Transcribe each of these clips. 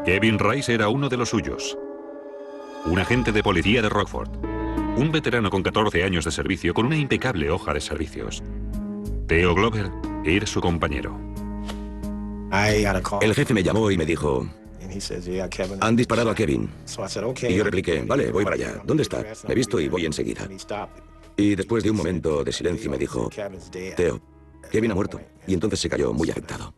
Kevin Rice era uno de los suyos. Un agente de policía de Rockford. Un veterano con 14 años de servicio con una impecable hoja de servicios. Theo Glover era su compañero. El jefe me llamó y me dijo: han disparado a Kevin. Y yo repliqué: vale, voy para allá. ¿Dónde está? Me visto y voy enseguida. Y después de un momento de silencio me dijo: Theo, Kevin ha muerto. Y entonces se cayó muy afectado.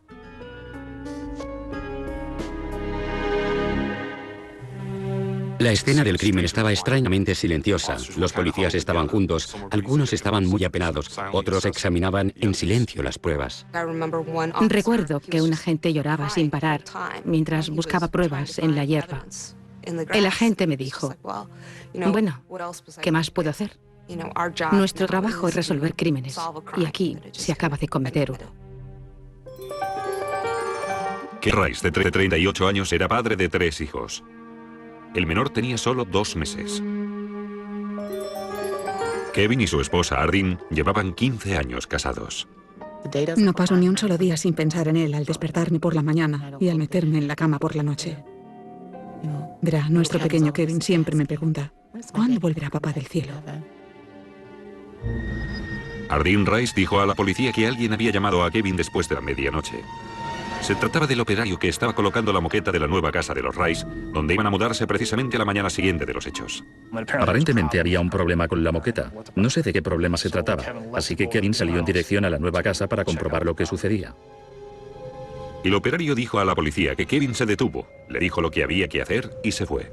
La escena del crimen estaba extrañamente silenciosa. Los policías estaban juntos, algunos estaban muy apenados, otros examinaban en silencio las pruebas. Recuerdo que un agente lloraba sin parar mientras buscaba pruebas en la hierba. El agente me dijo: bueno, ¿qué más puedo hacer? Nuestro trabajo es resolver crímenes, y aquí se acaba de cometer uno. Kevin Rice, de 38 años, era padre de 3 hijos. El menor tenía solo 2 meses. Kevin y su esposa Ardeen llevaban 15 años casados. No paso ni un solo día sin pensar en él al despertarme por la mañana y al meterme en la cama por la noche. Verá, nuestro pequeño Kevin siempre me pregunta: ¿cuándo volverá papá del cielo? Ardeen Rice dijo a la policía que alguien había llamado a Kevin después de la medianoche. Se trataba del operario que estaba colocando la moqueta de la nueva casa de los Rice, donde iban a mudarse precisamente a la mañana siguiente de los hechos. Aparentemente había un problema con la moqueta. No sé de qué problema se trataba, así que Kevin salió en dirección a la nueva casa para comprobar lo que sucedía. El operario dijo a la policía que Kevin se detuvo, le dijo lo que había que hacer y se fue.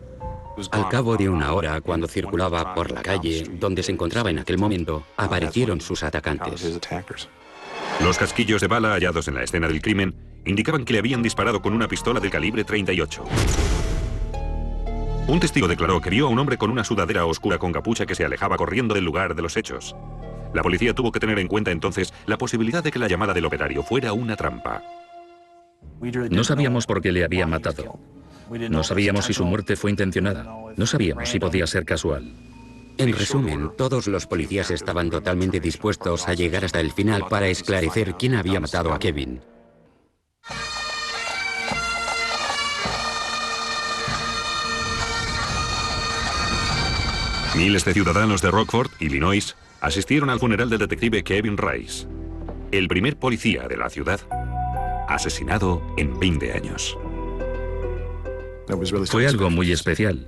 Al cabo de una hora, cuando circulaba por la calle donde se encontraba en aquel momento, aparecieron sus atacantes. Los casquillos de bala hallados en la escena del crimen indicaban que le habían disparado con una pistola del calibre 38. Un testigo declaró que vio a un hombre con una sudadera oscura con capucha que se alejaba corriendo del lugar de los hechos. La policía tuvo que tener en cuenta entonces la posibilidad de que la llamada del operario fuera una trampa. No sabíamos por qué le habían matado. No sabíamos si su muerte fue intencionada. No sabíamos si podía ser casual. En resumen, todos los policías estaban totalmente dispuestos a llegar hasta el final para esclarecer quién había matado a Kevin. Miles de ciudadanos de Rockford, Illinois, asistieron al funeral del detective Kevin Rice, el primer policía de la ciudad, asesinado en 20 años. Fue algo muy especial.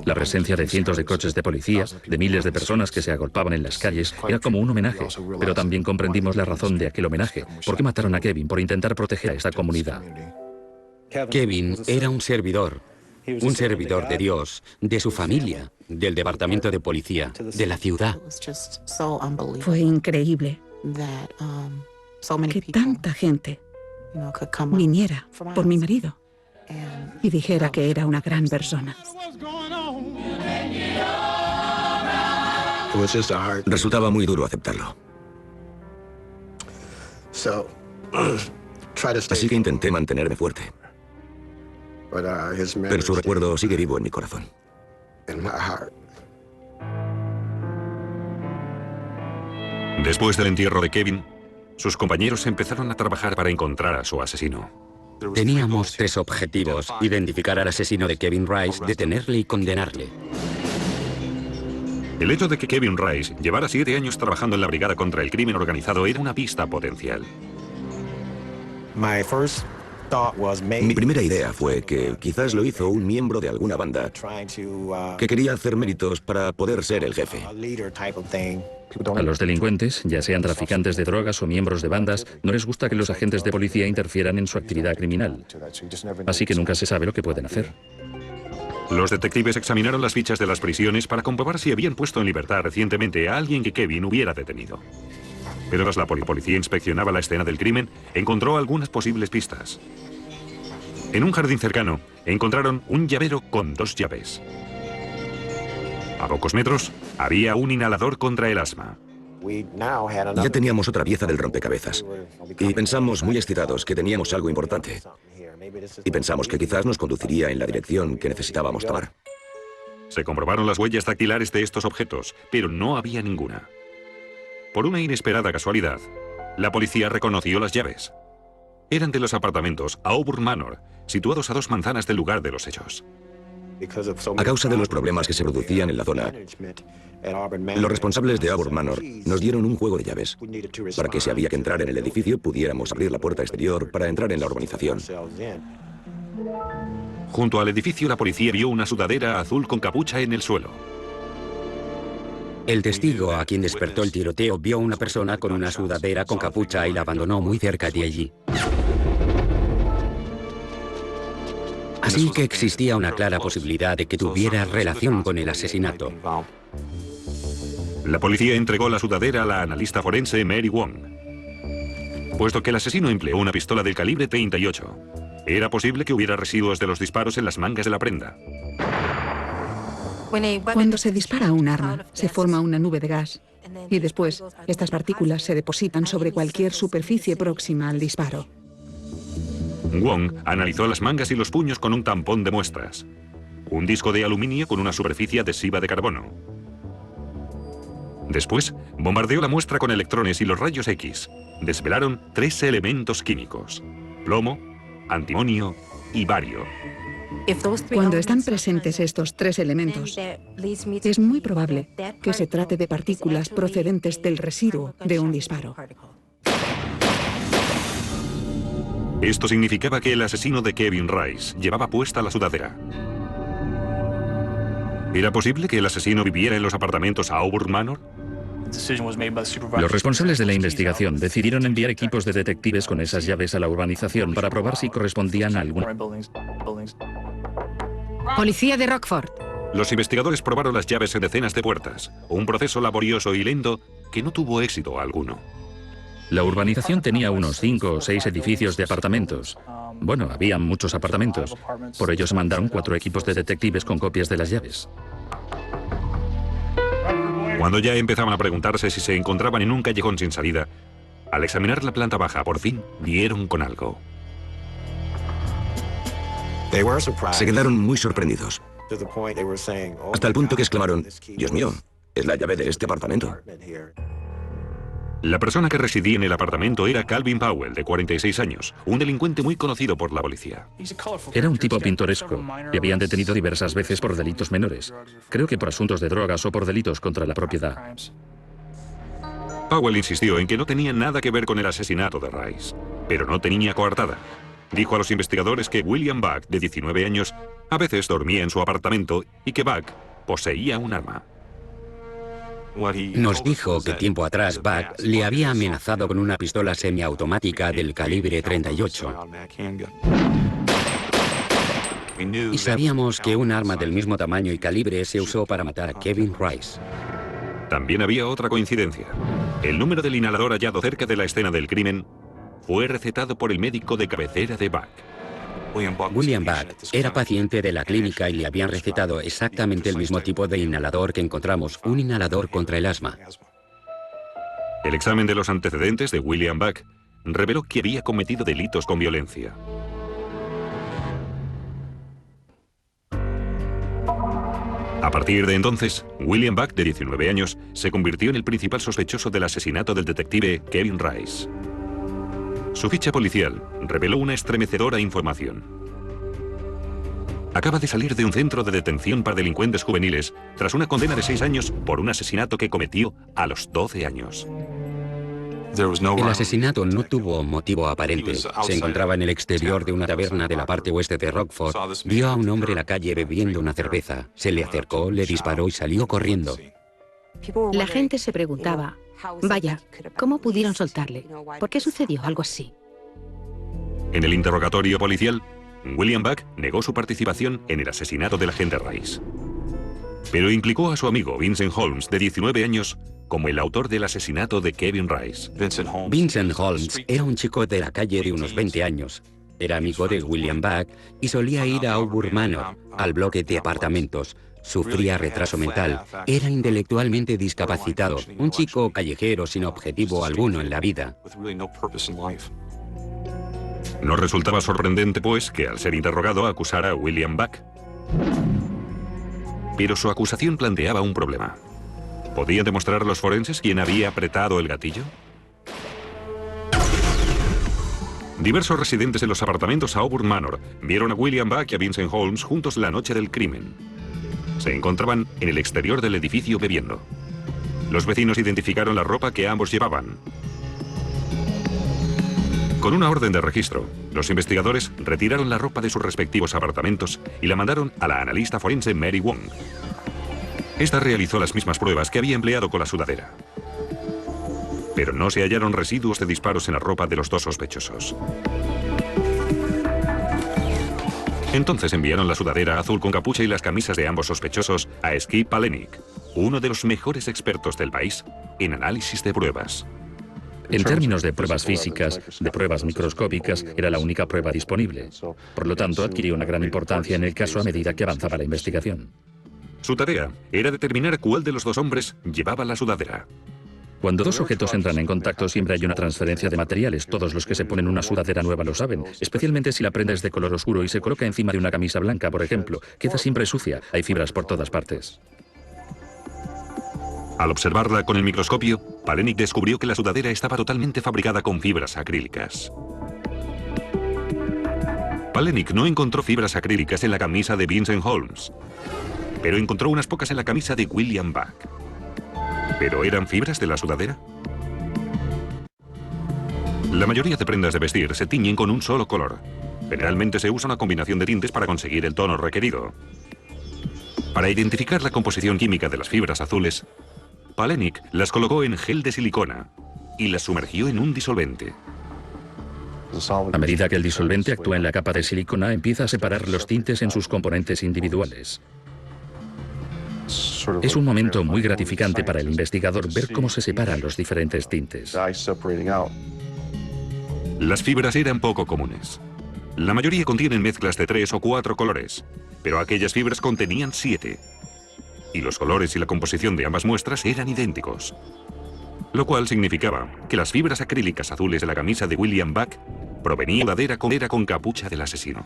La presencia de cientos de coches de policía, de miles de personas que se agolpaban en las calles, era como un homenaje, pero también comprendimos la razón de aquel homenaje. ¿Por qué mataron a Kevin? Por intentar proteger a esta comunidad. Kevin era un servidor de Dios, de su familia, del departamento de policía, de la ciudad. Fue increíble que tanta gente viniera por mi marido y dijera que era una gran persona. Resultaba muy duro aceptarlo. Así que intenté mantenerme fuerte. Pero su recuerdo sigue vivo en mi corazón. Después del entierro de Kevin, sus compañeros empezaron a trabajar para encontrar a su asesino. Teníamos 3 objetivos: identificar al asesino de Kevin Rice, detenerle y condenarle. El hecho de que Kevin Rice llevara 7 años trabajando en la brigada contra el crimen organizado era una pista potencial. Mi primera idea fue que quizás lo hizo un miembro de alguna banda que quería hacer méritos para poder ser el jefe. A los delincuentes, ya sean traficantes de drogas o miembros de bandas, no les gusta que los agentes de policía interfieran en su actividad criminal. Así que nunca se sabe lo que pueden hacer. Los detectives examinaron las fichas de las prisiones para comprobar si habían puesto en libertad recientemente a alguien que Kevin hubiera detenido. Pero tras la policía inspeccionaba la escena del crimen, encontró algunas posibles pistas. En un jardín cercano, encontraron un llavero con 2 llaves. A pocos metros, había un inhalador contra el asma. Ya teníamos otra pieza del rompecabezas. Y pensamos muy excitados que teníamos algo importante. Y pensamos que quizás nos conduciría en la dirección que necesitábamos tomar. Se comprobaron las huellas dactilares de estos objetos, pero no había ninguna. Por una inesperada casualidad, la policía reconoció las llaves. eran de los apartamentos Auburn Manor, situados a 2 manzanas del lugar de los hechos. A causa de los problemas que se producían en la zona, los responsables de Auburn Manor nos dieron un juego de llaves para que si había que entrar en el edificio pudiéramos abrir la puerta exterior para entrar en la urbanización. Junto al edificio, la policía vio una sudadera azul con capucha en el suelo. El testigo a quien despertó el tiroteo vio a una persona con una sudadera con capucha y la abandonó muy cerca de allí. Así que existía una clara posibilidad de que tuviera relación con el asesinato. La policía entregó la sudadera a la analista forense Mary Wong. Puesto que el asesino empleó una pistola del calibre 38, era posible que hubiera residuos de los disparos en las mangas de la prenda. Cuando se dispara un arma, se forma una nube de gas y después estas partículas se depositan sobre cualquier superficie próxima al disparo. Wong analizó las mangas y los puños con un tampón de muestras. Un disco de aluminio con una superficie adhesiva de carbono. Después, bombardeó la muestra con electrones y los rayos X. Desvelaron 3 elementos químicos: plomo, antimonio y bario. Cuando están presentes estos 3 elementos, es muy probable que se trate de partículas procedentes del residuo de un disparo. Esto significaba que el asesino de Kevin Rice llevaba puesta la sudadera. ¿Era posible que el asesino viviera en los apartamentos Auburn Manor? Los responsables de la investigación decidieron enviar equipos de detectives con esas llaves a la urbanización para probar si correspondían a alguna. Policía de Rockford. Los investigadores probaron las llaves en decenas de puertas, un proceso laborioso y lento que no tuvo éxito alguno. La urbanización tenía unos 5 o 6 edificios de apartamentos. Bueno, había muchos apartamentos. Por ello se mandaron 4 equipos de detectives con copias de las llaves. Cuando ya empezaban a preguntarse si se encontraban en un callejón sin salida, al examinar la planta baja, por fin dieron con algo. Se quedaron muy sorprendidos, hasta el punto que exclamaron: «Dios mío, es la llave de este apartamento». La persona que residía en el apartamento era Calvin Powell, de 46 años, un delincuente muy conocido por la policía. Era un tipo pintoresco. Le habían detenido diversas veces por delitos menores. Creo que por asuntos de drogas o por delitos contra la propiedad. Powell insistió en que no tenía nada que ver con el asesinato de Rice, pero no tenía coartada. Dijo a los investigadores que William Buck, de 19 años, a veces dormía en su apartamento y que Buck poseía un arma. Nos dijo que tiempo atrás Buck le había amenazado con una pistola semiautomática del calibre 38. Y sabíamos que un arma del mismo tamaño y calibre se usó para matar a Kevin Rice. También había otra coincidencia. El número del inhalador hallado cerca de la escena del crimen fue recetado por el médico de cabecera de Buck. William Buck era paciente de la clínica y le habían recetado exactamente el mismo tipo de inhalador que encontramos, un inhalador contra el asma. El examen de los antecedentes de William Buck reveló que había cometido delitos con violencia. A partir de entonces, William Buck, de 19 años, se convirtió en el principal sospechoso del asesinato del detective Kevin Rice. Su ficha policial reveló una estremecedora información. Acaba de salir de un centro de detención para delincuentes juveniles tras una condena de 6 años por un asesinato que cometió a los 12 años. El asesinato no tuvo motivo aparente. Se encontraba en el exterior de una taberna de la parte oeste de Rockford. Vio a un hombre en la calle bebiendo una cerveza. Se le acercó, le disparó y salió corriendo. La gente se preguntaba, vaya, ¿cómo pudieron soltarle? ¿Por qué sucedió algo así? En el interrogatorio policial, William Buck negó su participación en el asesinato del agente Rice. Pero implicó a su amigo Vincent Holmes, de 19 años, como el autor del asesinato de Kevin Rice. Vincent Holmes era un chico de la calle de unos 20 años. Era amigo de William Buck y solía ir a Auburn Manor, al bloque de apartamentos. Sufría retraso mental, era intelectualmente discapacitado, un chico callejero sin objetivo alguno en la vida. No resultaba sorprendente, pues, que al ser interrogado acusara a William Buck. Pero su acusación planteaba un problema. ¿Podían demostrar los forenses quién había apretado el gatillo? Diversos residentes de los apartamentos Auburn Manor vieron a William Buck y a Vincent Holmes juntos la noche del crimen. Se encontraban en el exterior del edificio bebiendo. Los vecinos identificaron la ropa que ambos llevaban. Con una orden de registro, los investigadores retiraron la ropa de sus respectivos apartamentos y la mandaron a la analista forense Mary Wong. Esta realizó las mismas pruebas que había empleado con la sudadera. Pero no se hallaron residuos de disparos en la ropa de los dos sospechosos. Entonces enviaron la sudadera azul con capucha y las camisas de ambos sospechosos a Skip Palahniuk, uno de los mejores expertos del país en análisis de pruebas. En términos de pruebas físicas, de pruebas microscópicas, era la única prueba disponible. Por lo tanto, adquirió una gran importancia en el caso a medida que avanzaba la investigación. Su tarea era determinar cuál de los dos hombres llevaba la sudadera. Cuando dos objetos entran en contacto, siempre hay una transferencia de materiales. Todos los que se ponen una sudadera nueva lo saben, especialmente si la prenda es de color oscuro y se coloca encima de una camisa blanca, por ejemplo. Queda siempre sucia, hay fibras por todas partes. Al observarla con el microscopio, Palahniuk descubrió que la sudadera estaba totalmente fabricada con fibras acrílicas. Palahniuk no encontró fibras acrílicas en la camisa de Vincent Holmes, pero encontró unas pocas en la camisa de William Buck. ¿Pero eran fibras de la sudadera? La mayoría de prendas de vestir se tiñen con un solo color. Generalmente se usa una combinación de tintes para conseguir el tono requerido. Para identificar la composición química de las fibras azules, Palahniuk las colocó en gel de silicona y las sumergió en un disolvente. A medida que el disolvente actúa en la capa de silicona, empieza a separar los tintes en sus componentes individuales. Es un momento muy gratificante para el investigador ver cómo se separan los diferentes tintes. Las fibras eran poco comunes. La mayoría contienen mezclas de 3 o 4 colores, pero aquellas fibras contenían 7. Y los colores y la composición de ambas muestras eran idénticos. Lo cual significaba que las fibras acrílicas azules de la camisa de William Buck provenían de la sudadera con capucha del asesino.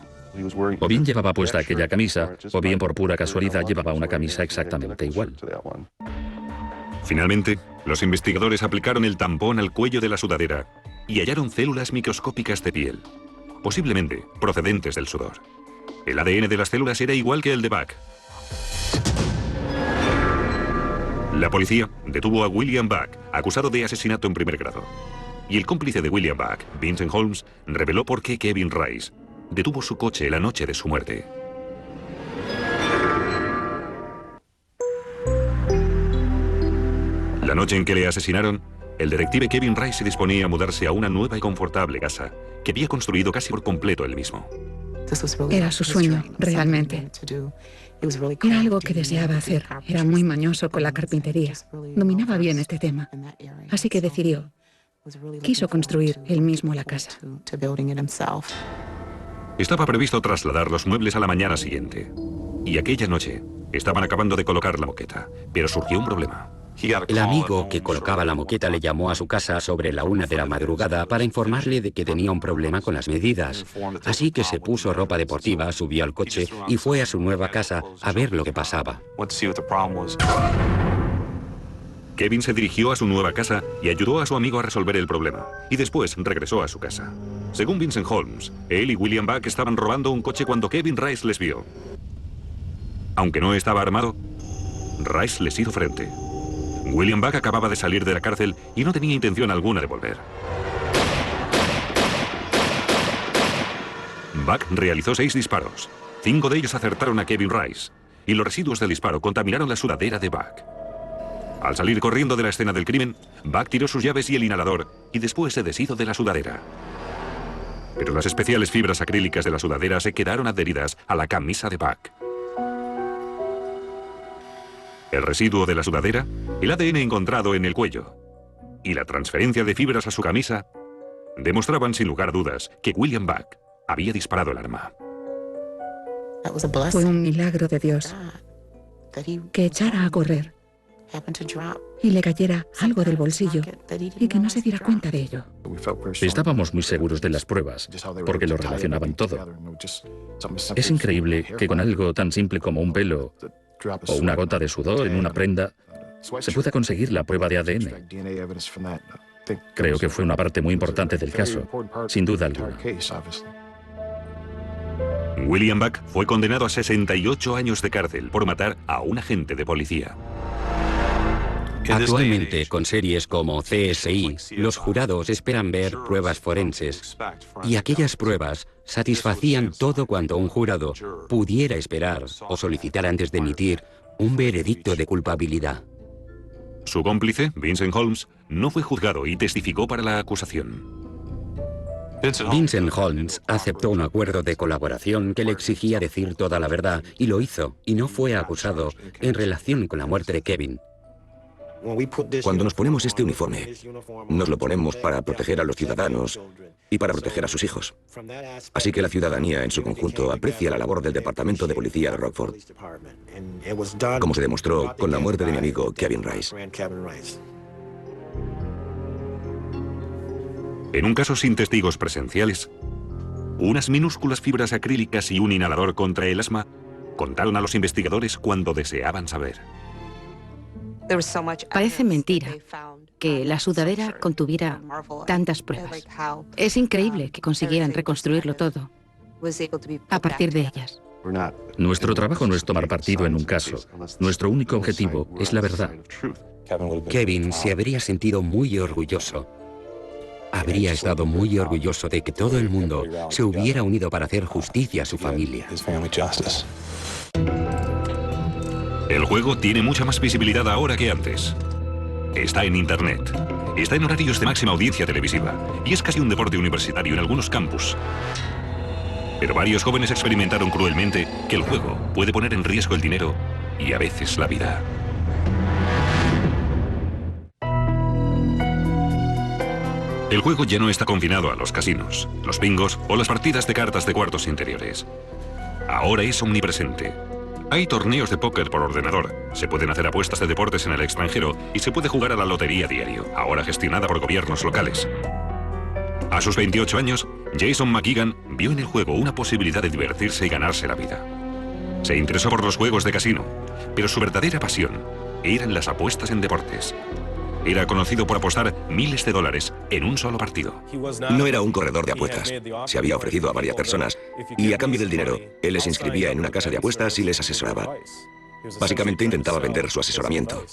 O bien llevaba puesta aquella camisa, o bien por pura casualidad llevaba una camisa exactamente igual. Finalmente, los investigadores aplicaron el tampón al cuello de la sudadera y hallaron células microscópicas de piel, posiblemente procedentes del sudor. El ADN de las células era igual que el de Buck. La policía detuvo a William Buck, acusado de asesinato en primer grado. Y el cómplice de William Buck, Vincent Holmes, reveló por qué Kevin Rice detuvo su coche la noche de su muerte. La noche en que le asesinaron, el detective Kevin Rice se disponía a mudarse a una nueva y confortable casa que había construido casi por completo él mismo. Era su sueño, realmente. Era algo que deseaba hacer. Era muy mañoso con la carpintería. Dominaba bien este tema. Así que decidió. Quiso construir él mismo la casa. Estaba previsto trasladar los muebles a la mañana siguiente. Y aquella noche estaban acabando de colocar la moqueta, pero surgió un problema. El amigo que colocaba la moqueta le llamó a su casa sobre la 1 de la madrugada para informarle de que tenía un problema con las medidas. Así que se puso ropa deportiva, subió al coche y fue a su nueva casa a ver lo que pasaba. Kevin se dirigió a su nueva casa y ayudó a su amigo a resolver el problema. Y después regresó a su casa. Según Vincent Holmes, él y William Buck estaban robando un coche cuando Kevin Rice les vio. Aunque no estaba armado, Rice les hizo frente. William Buck acababa de salir de la cárcel y no tenía intención alguna de volver. Buck realizó 6 disparos. 5 de ellos acertaron a Kevin Rice, y los residuos del disparo contaminaron la sudadera de Buck. Al salir corriendo de la escena del crimen, Buck tiró sus llaves y el inhalador, y después se deshizo de la sudadera. Pero las especiales fibras acrílicas de la sudadera se quedaron adheridas a la camisa de Buck. El residuo de la sudadera, el ADN encontrado en el cuello y la transferencia de fibras a su camisa demostraban sin lugar a dudas que William Buck había disparado el arma. Fue un milagro de Dios que echara a correr y le cayera algo del bolsillo y que no se diera cuenta de ello. Estábamos muy seguros de las pruebas, porque lo relacionaban todo. Es increíble que con algo tan simple como un pelo o una gota de sudor en una prenda se pueda conseguir la prueba de ADN. Creo que fue una parte muy importante del caso, sin duda alguna. William Buck fue condenado a 68 años de cárcel por matar a un agente de policía. Actualmente, con series como CSI, los jurados esperan ver pruebas forenses, y aquellas pruebas satisfacían todo cuanto un jurado pudiera esperar o solicitar antes de emitir un veredicto de culpabilidad. Su cómplice, Vincent Holmes, no fue juzgado y testificó para la acusación. Vincent Holmes aceptó un acuerdo de colaboración que le exigía decir toda la verdad, y lo hizo, y no fue acusado en relación con la muerte de Kevin. Cuando nos ponemos este uniforme, nos lo ponemos para proteger a los ciudadanos y para proteger a sus hijos. Así que la ciudadanía en su conjunto aprecia la labor del Departamento de Policía de Rockford, como se demostró con la muerte de mi amigo Kevin Rice. En un caso sin testigos presenciales, unas minúsculas fibras acrílicas y un inhalador contra el asma contaron a los investigadores cuando deseaban saber. Parece mentira que la sudadera contuviera tantas pruebas. Es increíble que consiguieran reconstruirlo todo a partir de ellas. Nuestro trabajo no es tomar partido en un caso. Nuestro único objetivo es la verdad. Kevin se habría sentido muy orgulloso. Habría estado muy orgulloso de que todo el mundo se hubiera unido para hacer justicia a su familia. El juego tiene mucha más visibilidad ahora que antes. Está en Internet. Está en horarios de máxima audiencia televisiva. Y es casi un deporte universitario en algunos campus. Pero varios jóvenes experimentaron cruelmente que el juego puede poner en riesgo el dinero y a veces la vida. El juego ya no está confinado a los casinos, los bingos o las partidas de cartas de cuartos interiores. Ahora es omnipresente. Hay torneos de póker por ordenador, se pueden hacer apuestas de deportes en el extranjero y se puede jugar a la lotería diario, ahora gestionada por gobiernos locales. A sus 28 años, Jason McGeegan vio en el juego una posibilidad de divertirse y ganarse la vida. Se interesó por los juegos de casino, pero su verdadera pasión eran las apuestas en deportes. Era conocido por apostar miles de dólares en un solo partido. No era un corredor de apuestas. Se había ofrecido a varias personas y a cambio del dinero, él les inscribía en una casa de apuestas y les asesoraba. Básicamente intentaba vender su asesoramiento.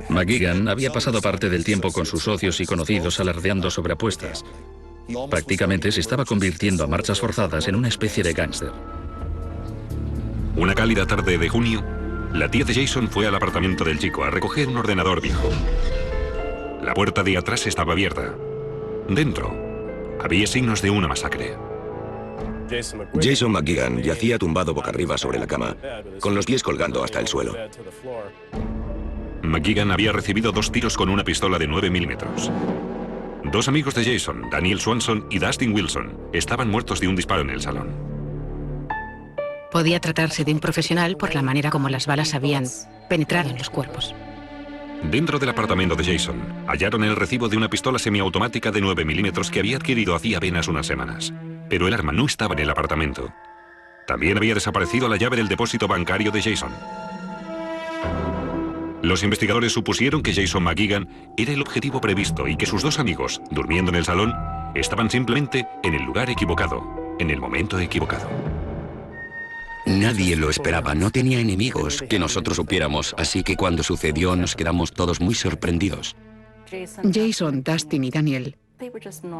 McGeegan había pasado parte del tiempo con sus socios y conocidos alardeando sobre apuestas. Prácticamente se estaba convirtiendo a marchas forzadas en una especie de gángster. Una cálida tarde de junio, la tía de Jason fue al apartamento del chico a recoger un ordenador viejo. La puerta de atrás estaba abierta. Dentro, había signos de una masacre. Jason McGeegan yacía tumbado boca arriba sobre la cama, con los pies colgando hasta el suelo. McGeegan había recibido 2 tiros con una pistola de 9 milímetros. 2 amigos de Jason, Daniel Swanson y Dustin Wilson, estaban muertos de un disparo en el salón. Podía tratarse de un profesional por la manera como las balas habían penetrado en los cuerpos. Dentro del apartamento de Jason, hallaron el recibo de una pistola semiautomática de 9 milímetros que había adquirido hacía apenas unas semanas. Pero el arma no estaba en el apartamento. También había desaparecido la llave del depósito bancario de Jason. Los investigadores supusieron que Jason McGeegan era el objetivo previsto y que sus 2 amigos, durmiendo en el salón, estaban simplemente en el lugar equivocado, en el momento equivocado. Nadie lo esperaba, no tenía enemigos que nosotros supiéramos, así que cuando sucedió nos quedamos todos muy sorprendidos. Jason, Dustin y Daniel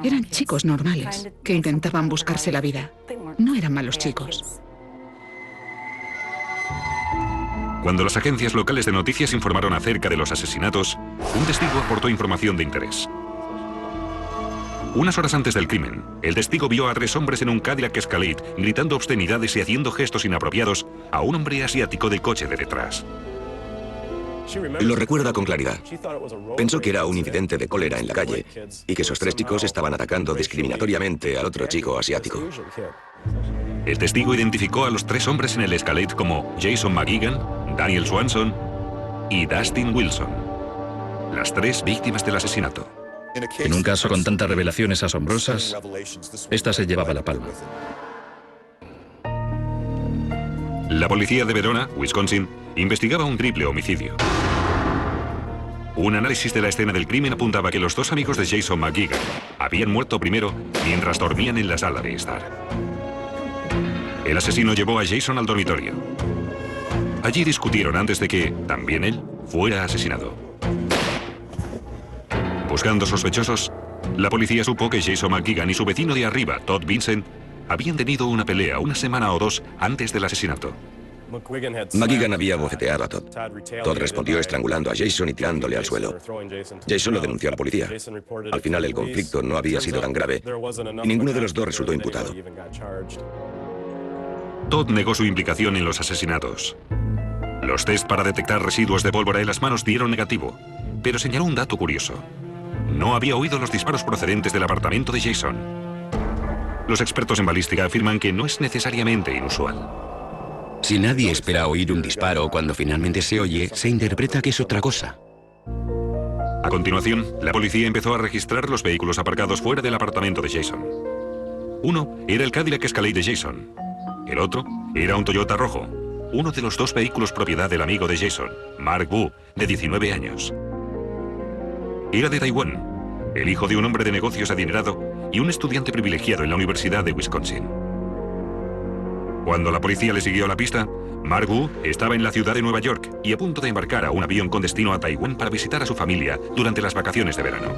eran chicos normales que intentaban buscarse la vida. No eran malos chicos. Cuando las agencias locales de noticias informaron acerca de los asesinatos, un testigo aportó información de interés. Unas horas antes del crimen, el testigo vio a 3 hombres en un Cadillac Escalade gritando obscenidades y haciendo gestos inapropiados a un hombre asiático del coche de detrás. Lo recuerda con claridad. Pensó que era un incidente de cólera en la calle y que esos 3 chicos estaban atacando discriminatoriamente al otro chico asiático. El testigo identificó a los 3 hombres en el Escalade como Jason McGeegan, Daniel Swanson y Dustin Wilson, las 3 víctimas del asesinato. En un caso con tantas revelaciones asombrosas, esta se llevaba la palma. La policía de Verona, Wisconsin, investigaba un triple homicidio. Un análisis de la escena del crimen apuntaba que los dos amigos de Jason McGuigan habían muerto primero mientras dormían en la sala de estar. El asesino llevó a Jason al dormitorio. Allí discutieron antes de que, también él, fuera asesinado. Buscando sospechosos, la policía supo que Jason McGuigan y su vecino de arriba, Todd Vincent, habían tenido una pelea una semana o dos antes del asesinato. McGuigan había bofeteado a Todd. Todd respondió estrangulando a Jason y tirándole al suelo. Jason lo denunció a la policía. Al final el conflicto no había sido tan grave y ninguno de los dos resultó imputado. Todd negó su implicación en los asesinatos. Los test para detectar residuos de pólvora en las manos dieron negativo, pero señaló un dato curioso. No había oído los disparos procedentes del apartamento de Jason. Los expertos en balística afirman que no es necesariamente inusual. Si nadie espera oír un disparo cuando finalmente se oye, se interpreta que es otra cosa. A continuación, la policía empezó a registrar los vehículos aparcados fuera del apartamento de Jason. Uno era el Cadillac Escalade de Jason. El otro era un Toyota rojo, uno de los dos vehículos propiedad del amigo de Jason, Mark Wu, de 19 años. Era de Taiwán, el hijo de un hombre de negocios adinerado y un estudiante privilegiado en la Universidad de Wisconsin. Cuando la policía le siguió la pista, Mark Wu estaba en la ciudad de Nueva York y a punto de embarcar a un avión con destino a Taiwán para visitar a su familia durante las vacaciones de verano.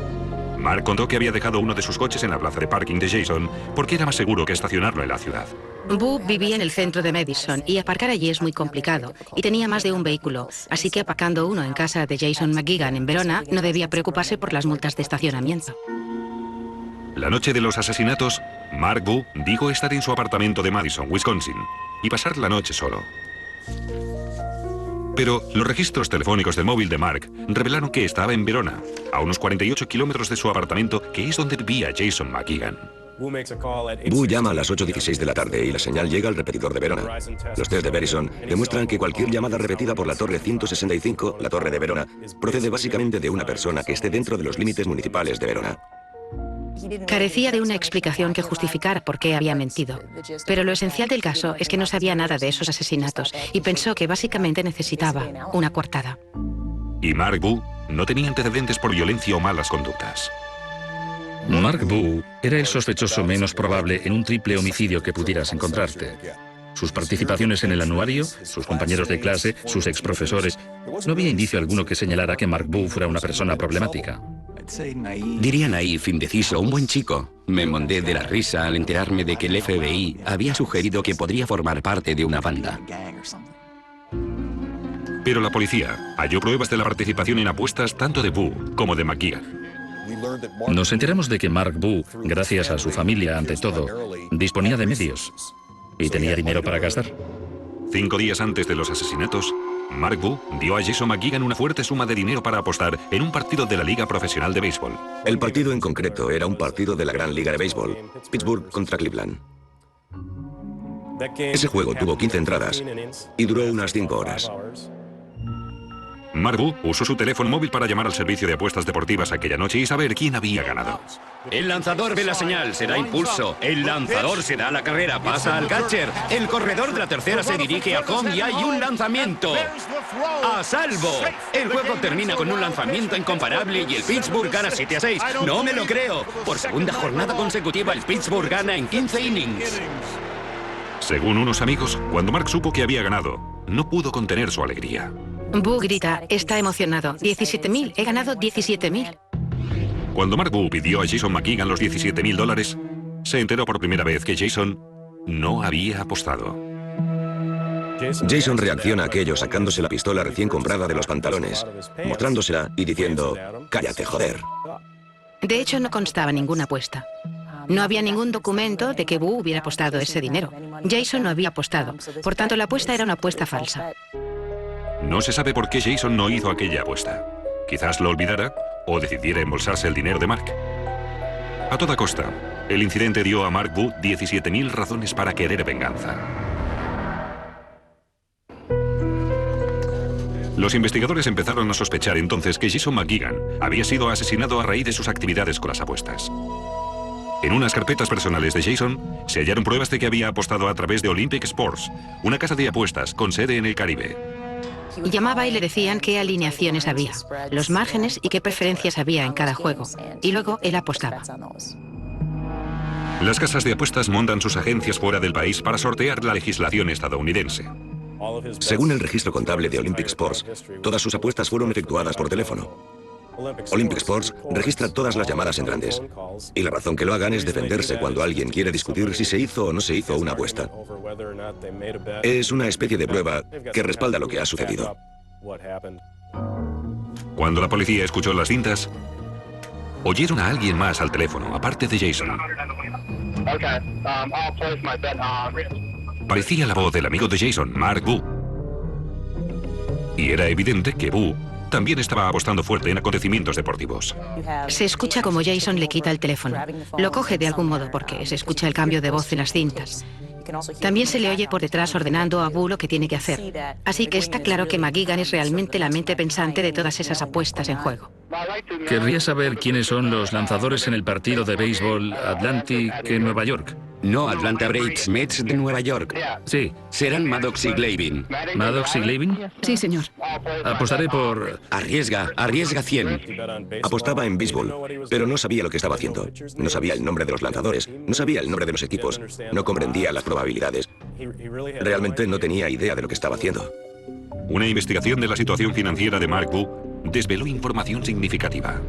Mark contó que había dejado uno de sus coches en la plaza de parking de Jason porque era más seguro que estacionarlo en la ciudad. Wu vivía en el centro de Madison y aparcar allí es muy complicado y tenía más de un vehículo, así que aparcando uno en casa de Jason McGuigan en Verona no debía preocuparse por las multas de estacionamiento. La noche de los asesinatos, Mark Wu dijo estar en su apartamento de Madison, Wisconsin, y pasar la noche solo. Pero los registros telefónicos del móvil de Mark revelaron que estaba en Verona, a unos 48 kilómetros de su apartamento, que es donde vivía Jason McGuigan. Wu llama a las 8:16 de la tarde y la señal llega al repetidor de Verona. Los test de Verizon demuestran que cualquier llamada repetida por la torre 165, la torre de Verona, procede básicamente de una persona que esté dentro de los límites municipales de Verona. Carecía de una explicación que justificara por qué había mentido. Pero lo esencial del caso es que no sabía nada de esos asesinatos y pensó que básicamente necesitaba una coartada. Y Mark Wu no tenía antecedentes por violencia o malas conductas. Mark Wu era el sospechoso menos probable en un triple homicidio que pudieras encontrarte. Sus participaciones en el anuario, sus compañeros de clase, sus exprofesores. No había indicio alguno que señalara que Mark Wu fuera una persona problemática. Diría naif, indeciso, un buen chico. Me mondé de la risa al enterarme de que el FBI había sugerido que podría formar parte de una banda. Pero la policía halló pruebas de la participación en apuestas tanto de Wu como de McGuigan. Nos enteramos de que Mark Wu, gracias a su familia ante todo, disponía de medios y tenía dinero para gastar. 5 días antes de los asesinatos, Mark Wu dio a Jason McGuigan una fuerte suma de dinero para apostar en un partido de la Liga Profesional de Béisbol. El partido en concreto era un partido de la Gran Liga de Béisbol, Pittsburgh contra Cleveland. Ese juego tuvo 15 entradas y duró unas 5 horas. Mark Wu usó su teléfono móvil para llamar al servicio de apuestas deportivas aquella noche y saber quién había ganado. El lanzador ve la señal, se da impulso. El lanzador se da la carrera, pasa al catcher. El corredor de la tercera se dirige al home y hay un lanzamiento. ¡A salvo! El juego termina con un lanzamiento incomparable y el Pittsburgh gana 7-6. ¡No me lo creo! Por segunda jornada consecutiva, el Pittsburgh gana en 15 innings. Según unos amigos, cuando Mark supo que había ganado, no pudo contener su alegría. Wu grita, está emocionado. 17.000, he ganado 17.000. Cuando Mark Wu pidió a Jason McGuigan los $17.000, se enteró por primera vez que Jason no había apostado. Jason reacciona a aquello sacándose la pistola recién comprada de los pantalones, mostrándosela y diciendo, «Cállate, joder». De hecho, no constaba ninguna apuesta. No había ningún documento de que Wu hubiera apostado ese dinero. Jason no había apostado, por tanto la apuesta era una apuesta falsa. No se sabe por qué Jason no hizo aquella apuesta. Quizás lo olvidara o decidiera embolsarse el dinero de Mark. A toda costa, el incidente dio a Mark Wu 17.000 razones para querer venganza. Los investigadores empezaron a sospechar entonces que Jason McGuigan había sido asesinado a raíz de sus actividades con las apuestas. En unas carpetas personales de Jason se hallaron pruebas de que había apostado a través de Olympic Sports, una casa de apuestas con sede en el Caribe. Llamaba y le decían qué alineaciones había, los márgenes y qué preferencias había en cada juego. Y luego él apostaba. Las casas de apuestas montan sus agencias fuera del país para sortear la legislación estadounidense. Según el registro contable de Olympic Sports, todas sus apuestas fueron efectuadas por teléfono. Olympic Sports registra todas las llamadas entrantes. Y la razón que lo hagan es defenderse cuando alguien quiere discutir si se hizo o no se hizo una apuesta. Es una especie de prueba que respalda lo que ha sucedido. Cuando la policía escuchó las cintas, oyeron a alguien más al teléfono, aparte de Jason. Parecía la voz del amigo de Jason, Mark Wu. Y era evidente que Wu también estaba apostando fuerte en acontecimientos deportivos. Se escucha como Jason le quita el teléfono. Lo coge de algún modo porque se escucha el cambio de voz en las cintas. También se le oye por detrás ordenando a Wu lo que tiene que hacer. Así que está claro que McGuigan es realmente la mente pensante de todas esas apuestas en juego. Querría saber quiénes son los lanzadores en el partido de béisbol Atlantic en Nueva York. No, Atlanta Braves, Mets de Nueva York. Sí. Serán Maddox y Glavin. ¿Maddox y Glavin? Sí, señor. Apostaré por... Arriesga 100. Apostaba en béisbol, pero no sabía lo que estaba haciendo. No sabía el nombre de los lanzadores, no sabía el nombre de los equipos, no comprendía las probabilidades. Realmente no tenía idea de lo que estaba haciendo. Una investigación de la situación financiera de Mark Wu desveló información significativa.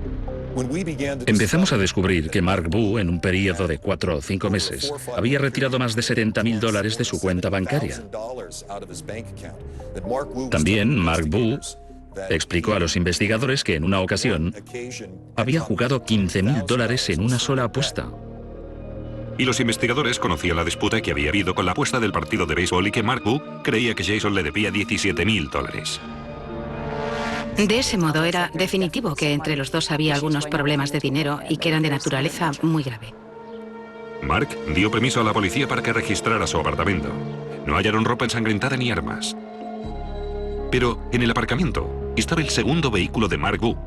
Empezamos a descubrir que Mark Wu, en un periodo de 4 o 5 meses, había retirado más de $70.000 de su cuenta bancaria. También Mark Wu explicó a los investigadores que en una ocasión había jugado $15.000 en una sola apuesta. Y los investigadores conocían la disputa que había habido con la apuesta del partido de béisbol y que Mark Wu creía que Jason le debía $17.000. De ese modo era definitivo que entre los dos había algunos problemas de dinero y que eran de naturaleza muy grave. Mark dio permiso a la policía para que registrara su apartamento. No hallaron ropa ensangrentada ni armas. Pero en el aparcamiento estaba el segundo vehículo de Mark Wu.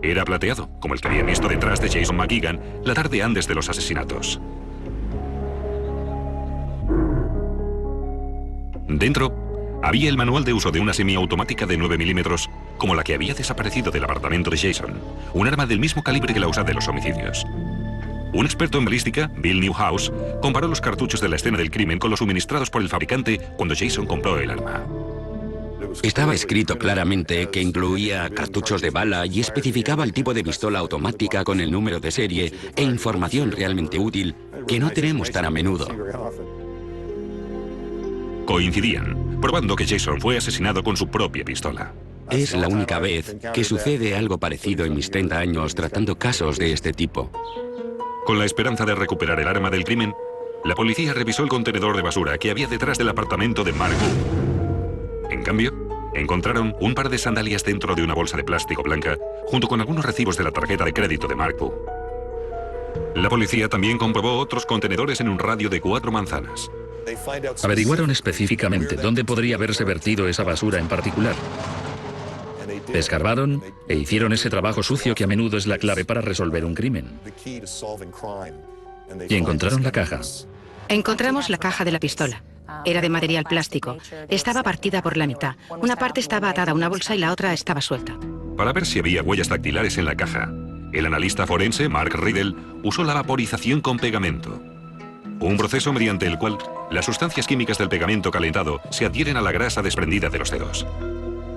Era plateado, como el que habían visto detrás de Jason McGuigan la tarde antes de los asesinatos. Dentro había el manual de uso de una semiautomática de 9 milímetros, como la que había desaparecido del apartamento de Jason, un arma del mismo calibre que la usada de los homicidios. Un experto en balística, Bill Newhouse, comparó los cartuchos de la escena del crimen con los suministrados por el fabricante cuando Jason compró el arma. Estaba escrito claramente que incluía cartuchos de bala y especificaba el tipo de pistola automática con el número de serie e información realmente útil que no tenemos tan a menudo. Coincidían, probando que Jason fue asesinado con su propia pistola. Es la única vez que sucede algo parecido en mis 30 años tratando casos de este tipo. Con la esperanza de recuperar el arma del crimen, la policía revisó el contenedor de basura que había detrás del apartamento de Mark Wu. En cambio, encontraron un par de sandalias dentro de una bolsa de plástico blanca, junto con algunos recibos de la tarjeta de crédito de Mark Wu. La policía también comprobó otros contenedores en un radio de 4 manzanas. Averiguaron específicamente dónde podría haberse vertido esa basura en particular. Escarbaron e hicieron ese trabajo sucio que a menudo es la clave para resolver un crimen. Y encontraron la caja. Encontramos la caja de la pistola. Era de material plástico. Estaba partida por la mitad. Una parte estaba atada a una bolsa y la otra estaba suelta. Para ver si había huellas dactilares en la caja, el analista forense Mark Riddle usó la vaporización con pegamento. Un proceso mediante el cual las sustancias químicas del pegamento calentado se adhieren a la grasa desprendida de los dedos.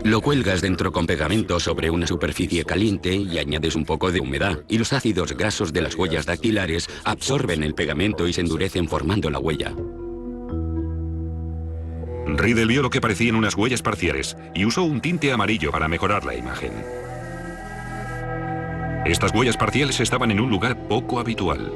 Lo cuelgas dentro con pegamento sobre una superficie caliente y añades un poco de humedad, y los ácidos grasos de las huellas dactilares absorben el pegamento y se endurecen formando la huella. Riddle vio lo que parecían unas huellas parciales y usó un tinte amarillo para mejorar la imagen. Estas huellas parciales estaban en un lugar poco habitual.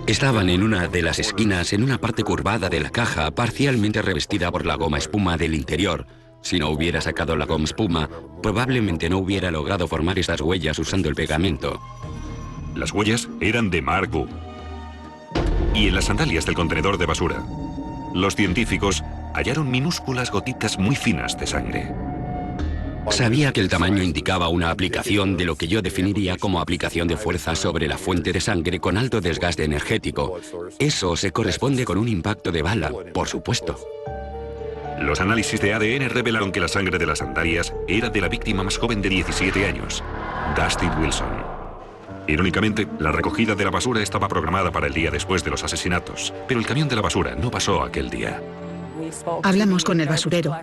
Estaban en una de las esquinas, en una parte curvada de la caja, parcialmente revestida por la goma espuma del interior. Si no hubiera sacado la goma espuma, probablemente no hubiera logrado formar estas huellas usando el pegamento. Las huellas eran de Mark Wu. Y en las sandalias del contenedor de basura, los científicos hallaron minúsculas gotitas muy finas de sangre. Sabía que el tamaño indicaba una aplicación de lo que yo definiría como aplicación de fuerza sobre la fuente de sangre con alto desgaste energético. Eso se corresponde con un impacto de bala, por supuesto. Los análisis de ADN revelaron que la sangre de las sandalias era de la víctima más joven de 17 años, Dustin Wilson. Irónicamente, la recogida de la basura estaba programada para el día después de los asesinatos, pero el camión de la basura no pasó aquel día. Hablamos con el basurero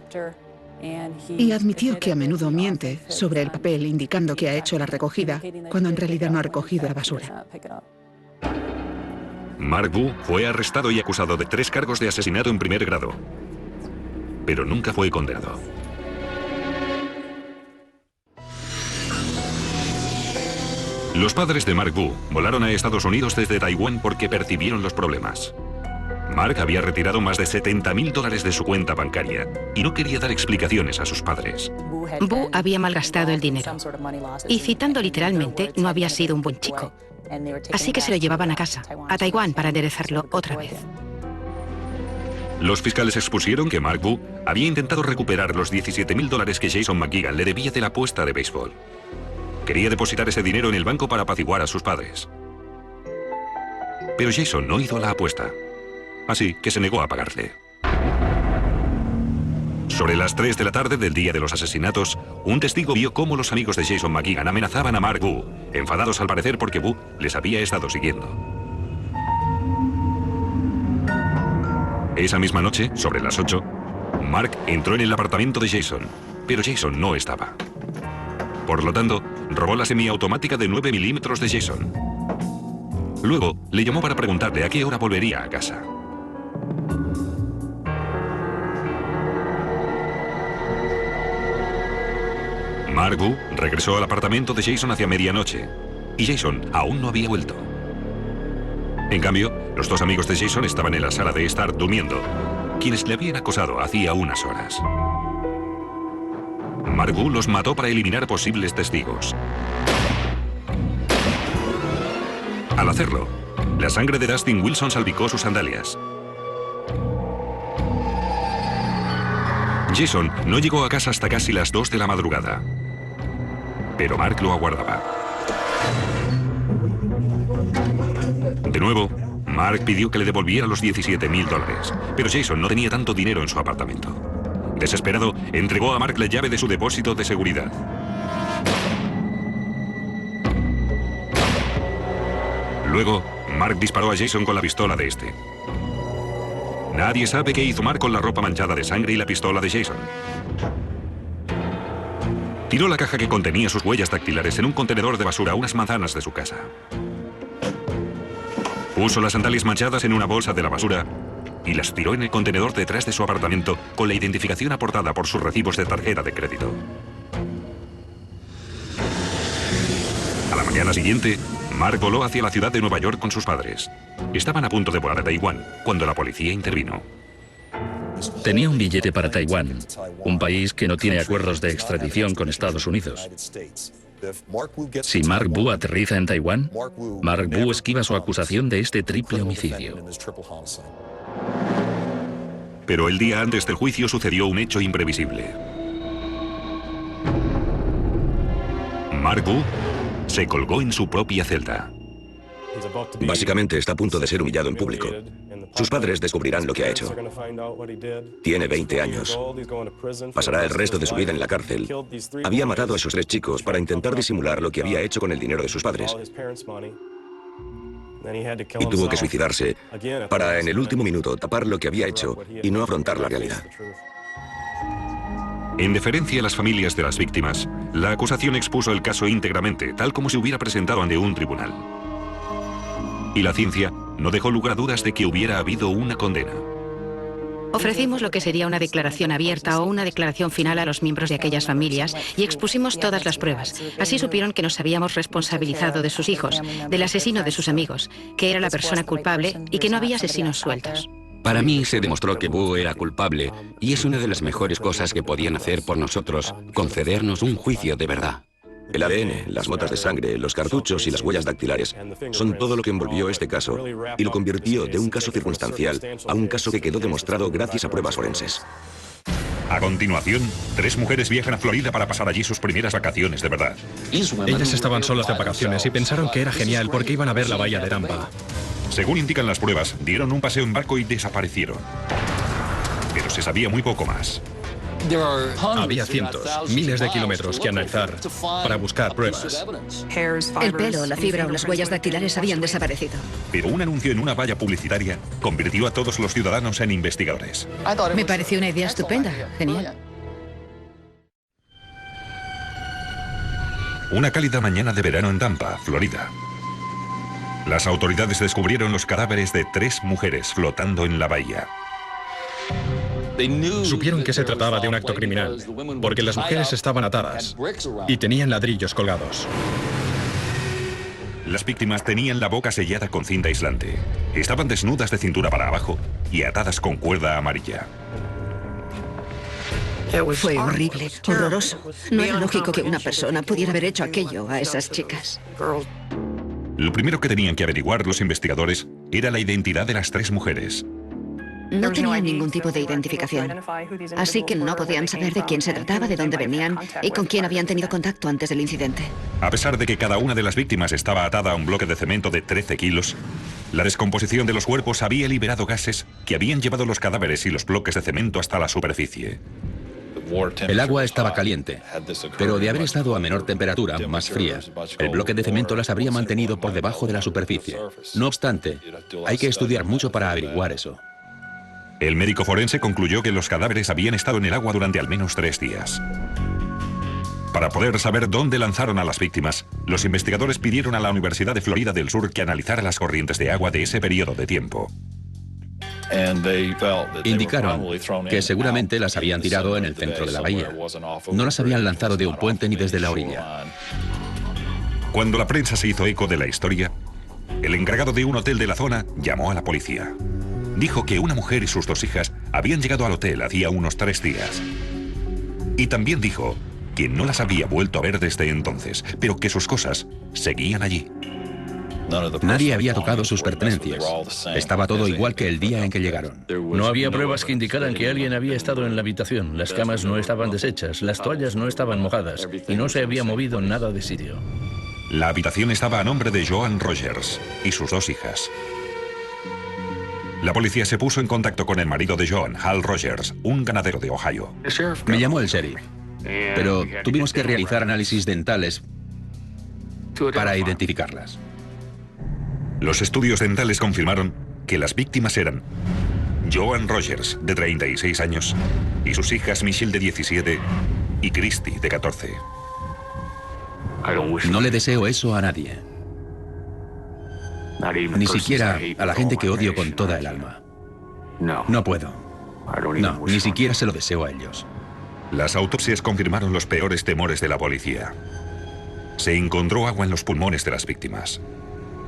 y admitió que a menudo miente sobre el papel indicando que ha hecho la recogida, cuando en realidad no ha recogido la basura. Mark Wu fue arrestado y acusado de 3 cargos de asesinato en primer grado, pero nunca fue condenado. Los padres de Mark Wu volaron a Estados Unidos desde Taiwán porque percibieron los problemas. Mark había retirado más de $70.000 de su cuenta bancaria y no quería dar explicaciones a sus padres. Wu había malgastado el dinero y, citando literalmente, no había sido un buen chico. Así que se lo llevaban a casa, a Taiwán, para aderezarlo otra vez. Los fiscales expusieron que Mark Wu había intentado recuperar los $17.000 que Jason McGuigan le debía de la apuesta de béisbol. Quería depositar ese dinero en el banco para apaciguar a sus padres. Pero Jason no hizo la apuesta, así que se negó a pagarle. Sobre las 3 de la tarde del día de los asesinatos, un testigo vio cómo los amigos de Jason McGuigan amenazaban a Mark Wu, enfadados al parecer porque Wu les había estado siguiendo. Esa misma noche, sobre las 8, Mark entró en el apartamento de Jason, pero Jason no estaba. Por lo tanto, robó la semiautomática de 9 milímetros de Jason. Luego, le llamó para preguntarle a qué hora volvería a casa. Mark Wu regresó al apartamento de Jason hacia medianoche, y Jason aún no había vuelto. En cambio, los 2 amigos de Jason estaban en la sala de estar durmiendo, quienes le habían acosado hacía unas horas. Mark Wu los mató para eliminar posibles testigos. Al hacerlo, la sangre de Dustin Wilson salpicó sus sandalias. Jason no llegó a casa hasta casi las 2 de la madrugada, pero Mark lo aguardaba. De nuevo, Mark pidió que le devolviera los $17.000, pero Jason no tenía tanto dinero en su apartamento. Desesperado, entregó a Mark la llave de su depósito de seguridad. Luego, Mark disparó a Jason con la pistola de este. Nadie sabe qué hizo Mark con la ropa manchada de sangre y la pistola de Jason. Tiró la caja que contenía sus huellas dactilares en un contenedor de basura a unas manzanas de su casa. Puso las sandalias manchadas en una bolsa de la basura y las tiró en el contenedor detrás de su apartamento con la identificación aportada por sus recibos de tarjeta de crédito. A la mañana siguiente, Mark voló hacia la ciudad de Nueva York con sus padres. Estaban a punto de volar a Taiwán cuando la policía intervino. Tenía un billete para Taiwán, un país que no tiene acuerdos de extradición con Estados Unidos. Si Mark Wu aterriza en Taiwán, Mark Wu esquiva su acusación de este triple homicidio. Pero el día antes del juicio sucedió un hecho imprevisible. Mark Wu se colgó en su propia celda. Básicamente está a punto de ser humillado en público. Sus padres descubrirán lo que ha hecho. Tiene 20 años. Pasará el resto de su vida en la cárcel. Había matado a esos 3 chicos para intentar disimular lo que había hecho con el dinero de sus padres. Y tuvo que suicidarse para, en el último minuto, tapar lo que había hecho y no afrontar la realidad. En deferencia a las familias de las víctimas, la acusación expuso el caso íntegramente, tal como se hubiera presentado ante un tribunal. Y la ciencia no dejó lugar a dudas de que hubiera habido una condena. Ofrecimos lo que sería una declaración abierta o una declaración final a los miembros de aquellas familias y expusimos todas las pruebas. Así supieron que nos habíamos responsabilizado de sus hijos, del asesino de sus amigos, que era la persona culpable y que no había asesinos sueltos. Para mí se demostró que Wu era culpable y es una de las mejores cosas que podían hacer por nosotros, concedernos un juicio de verdad. El ADN, las motas de sangre, los cartuchos y las huellas dactilares son todo lo que envolvió este caso y lo convirtió de un caso circunstancial a un caso que quedó demostrado gracias a pruebas forenses. A continuación, 3 mujeres viajan a Florida para pasar allí sus primeras vacaciones de verdad. Ellas estaban solas de vacaciones y pensaron que era genial porque iban a ver la bahía de Tampa. Según indican las pruebas, dieron un paseo en barco y desaparecieron. pero se sabía muy poco más. Había cientos, miles de kilómetros que analizar para buscar pruebas. El pelo, la fibra o las huellas dactilares habían desaparecido. Pero un anuncio en una valla publicitaria convirtió a todos los ciudadanos en investigadores. Me pareció una idea estupenda. Genial. Una cálida mañana de verano en Tampa, Florida. Las autoridades descubrieron los cadáveres de 3 mujeres flotando en la bahía. Supieron que se trataba de un acto criminal, porque las mujeres estaban atadas y tenían ladrillos colgados. Las víctimas tenían la boca sellada con cinta aislante. Estaban desnudas de cintura para abajo y atadas con cuerda amarilla. Fue horrible, horroroso. No era lógico que una persona pudiera haber hecho aquello a esas chicas. Lo primero que tenían que averiguar los investigadores era la identidad de las 3 mujeres. No tenían ningún tipo de identificación, así que no podían saber de quién se trataba, de dónde venían y con quién habían tenido contacto antes del incidente. A pesar de que cada una de las víctimas estaba atada a un bloque de cemento de 13 kilos, la descomposición de los cuerpos había liberado gases que habían llevado los cadáveres y los bloques de cemento hasta la superficie. El agua estaba caliente, pero de haber estado a menor temperatura, más fría, el bloque de cemento las habría mantenido por debajo de la superficie. No obstante, hay que estudiar mucho para averiguar eso. El médico forense concluyó que los cadáveres habían estado en el agua durante al menos 3 días. Para poder saber dónde lanzaron a las víctimas, los investigadores pidieron a la Universidad de Florida del Sur que analizara las corrientes de agua de ese periodo de tiempo. Indicaron que seguramente las habían tirado en el centro de la bahía. No las habían lanzado de un puente ni desde la orilla. Cuando la prensa se hizo eco de la historia, el encargado de un hotel de la zona llamó a la policía. Dijo que una mujer y sus 2 hijas habían llegado al hotel hacía unos 3 días. Y también dijo que no las había vuelto a ver desde entonces, pero que sus cosas seguían allí. Nadie había tocado sus pertenencias. Estaba todo igual que el día en que llegaron. No había pruebas que indicaran que alguien había estado en la habitación. Las camas no estaban deshechas, las toallas no estaban mojadas y no se había movido nada de sitio. La habitación estaba a nombre de Joan Rogers y sus 2 hijas. La policía se puso en contacto con el marido de Joan, Hal Rogers, un ganadero de Ohio. Me llamó el sheriff, pero tuvimos que realizar análisis dentales para identificarlas. Los estudios dentales confirmaron que las víctimas eran Joan Rogers, de 36 años, y sus hijas Michelle, de 17, y Christy, de 14. No le deseo eso a nadie. Ni siquiera a la gente que odio con toda el alma. No puedo. No, ni siquiera se lo deseo a ellos. Las autopsias confirmaron los peores temores de la policía. Se encontró agua en los pulmones de las víctimas.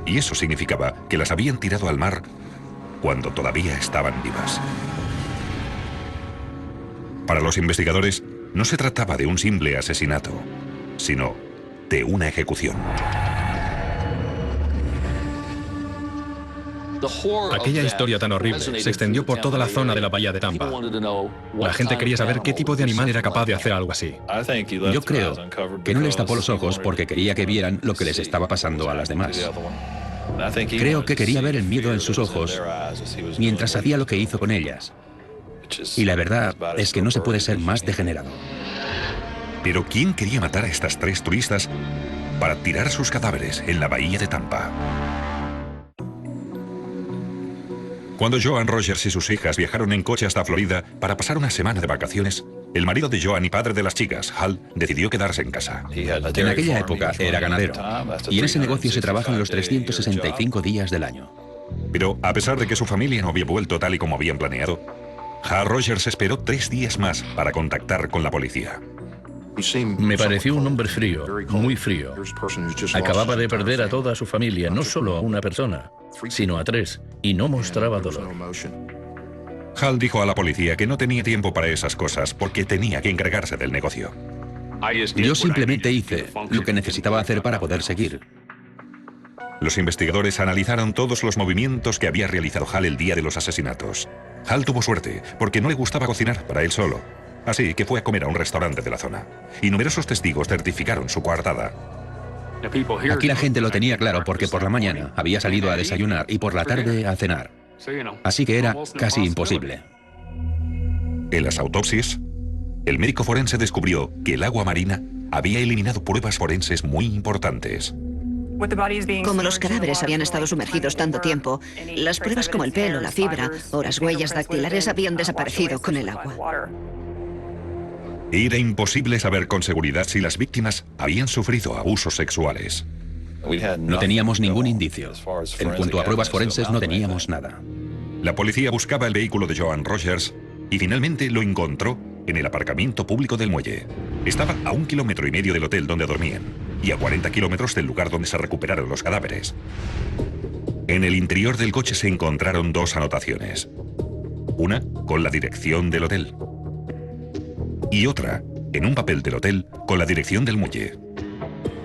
Y eso significaba que las habían tirado al mar cuando todavía estaban vivas. Para los investigadores, no se trataba de un simple asesinato, sino de una ejecución. Aquella historia tan horrible se extendió por toda la zona de la bahía de Tampa. La gente quería saber qué tipo de animal era capaz de hacer algo así. Yo creo que no les tapó los ojos porque quería que vieran lo que les estaba pasando a las demás. Creo que quería ver el miedo en sus ojos mientras hacía lo que hizo con ellas. Y la verdad es que no se puede ser más degenerado. Pero ¿quién quería matar a estas 3 turistas para tirar sus cadáveres en la bahía de Tampa? Cuando Joan Rogers y sus hijas viajaron en coche hasta Florida para pasar una semana de vacaciones, el marido de Joan y padre de las chicas, Hal, decidió quedarse en casa. En aquella época era ganadero, y en ese negocio se trabajan los 365 días del año. Pero a pesar de que su familia no había vuelto tal y como habían planeado, Hal Rogers esperó 3 días más para contactar con la policía. Me pareció un hombre frío, muy frío. Acababa de perder a toda su familia, no solo a una persona, sino a 3, y no mostraba dolor. Hal dijo a la policía que no tenía tiempo para esas cosas porque tenía que encargarse del negocio. Yo simplemente hice lo que necesitaba hacer para poder seguir. Los investigadores analizaron todos los movimientos que había realizado Hal el día de los asesinatos. Hal tuvo suerte porque no le gustaba cocinar para él solo. Así que fue a comer a un restaurante de la zona. Y numerosos testigos certificaron su coartada. Aquí la gente lo tenía claro porque por la mañana había salido a desayunar y por la tarde a cenar. Así que era casi imposible. En las autopsias, el médico forense descubrió que el agua marina había eliminado pruebas forenses muy importantes. Como los cadáveres habían estado sumergidos tanto tiempo, las pruebas como el pelo, la fibra o las huellas dactilares habían desaparecido con el agua. Era imposible saber con seguridad si las víctimas habían sufrido abusos sexuales. No teníamos ningún indicio. En cuanto a pruebas forenses, no teníamos nada. La policía buscaba el vehículo de Joan Rogers y finalmente lo encontró en el aparcamiento público del muelle. Estaba a 1,5 kilómetros del hotel donde dormían y a 40 kilómetros del lugar donde se recuperaron los cadáveres. En el interior del coche se encontraron 2 anotaciones. Una con la dirección del hotel y otra en un papel del hotel con la dirección del muelle.